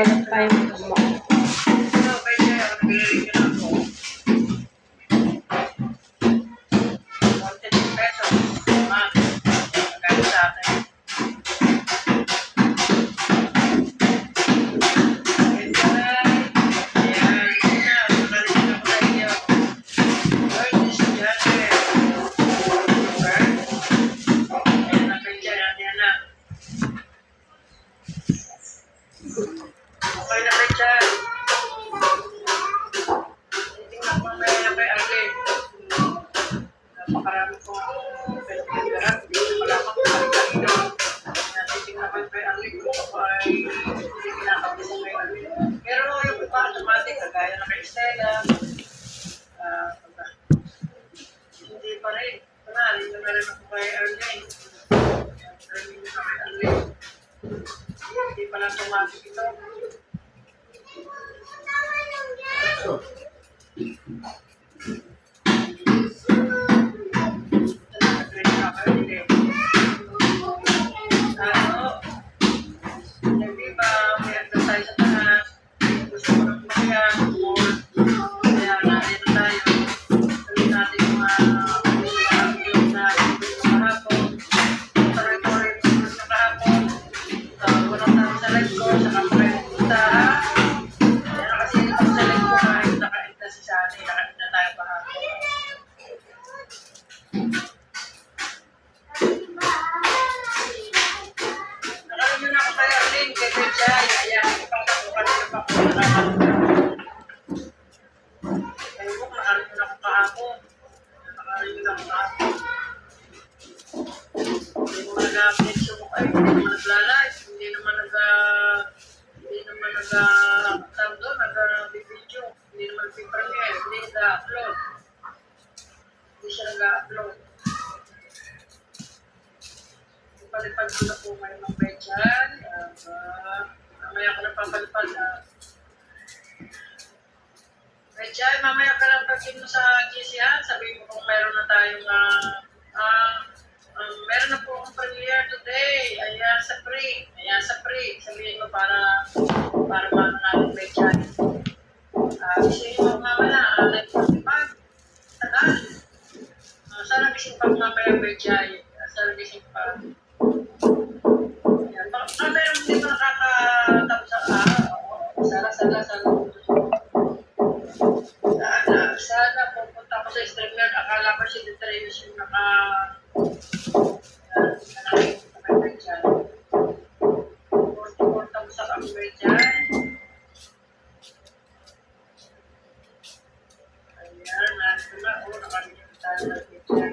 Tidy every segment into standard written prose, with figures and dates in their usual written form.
walang time mo. Okay na kayo dyan. Titingnan ko mamaya na kay Arlen. Napakarami kong pinagkagarap. Hindi ko malaman kung kanina. Titingnan ko kay Arlen kung ako ay hindi kinakabit ko kay Arlen. Pero yung iba automatic, kagaya na kay Stella. Hindi pa rin. Hindi na rin ako kay Arlen. Hindi na kay Arlen. Hindi pa lang automatic ito. Nag-upload. Palipad ko na po ngayon ng bedyan. Mamaya ko na papalipad. Bedyan, mamaya ka lang pagkin mo sa GC ha. Sabihin mo kung meron na tayong meron na po akong premiere today. Ayan sa free. Sabihin mo para maano natin bedyan. Kasi mo mamaya, 9:45. Tagal. Sana gising pa mamaya bedyan. Sana gising pa. Ayan. Meron din pa nakakatapos sa sana pupunta ako sa streamer. Akala ko si Detreyos yung bedyan. Tapos sa kami bedyan. Ayan, nandito na. Nakalimutan tayo ng bedyan.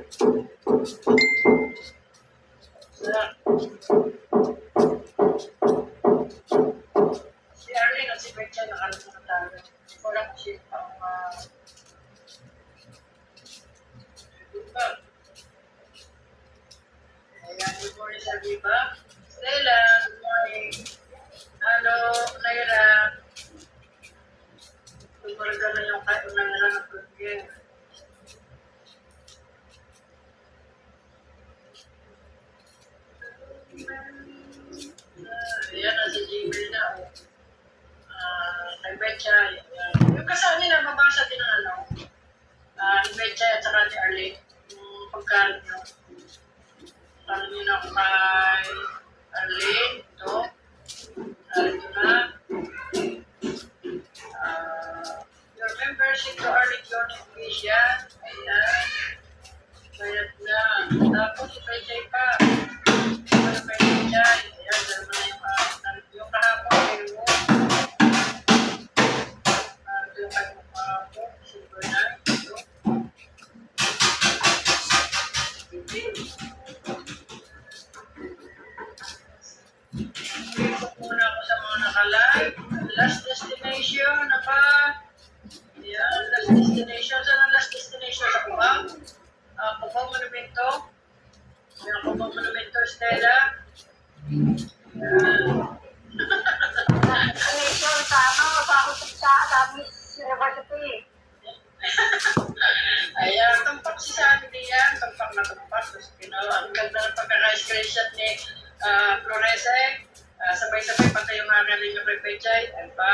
Si Arlene at si Betcha nakalimutan tayo. Wala ko siya pang diba? Ayan, good morning sa Viva. Stella, good morning. Hello, Naira. Tumulog ka na yung Naira na pagkakit. Ayan na si Gmail na. Kay Betcha. Yung kasama nila, mabasa din ang ni Betcha at saka ni Arlene. Yung pagkalit nyo. Sabi nyo na kay Arlene. Ito. Ito na. Your membership to Arlene Jones Official. Ayan. Bayad na. Tapos si Betcha pa. Ano pa yung Betcha? Ayan, dalawa na yung kahapon. Yung kahapon. Silver na. Ito. Ikot muna ako sa mga nakalive. Last destination na pa. Ayan, last destination. Saan ang last destination? Sa Cubao? Cubao Monumento. Ayan, Cubao Monumento, Stella. Mission, tama. Mapakot sa Amis University. Ayan, tumpak si Sally diyan. Tumpak na tumpak. Tapos, ang ganda ng pagkaka-screenshot ni Florese. Sabay-sabay pa tayong hangalin yung prepechay. Alpha,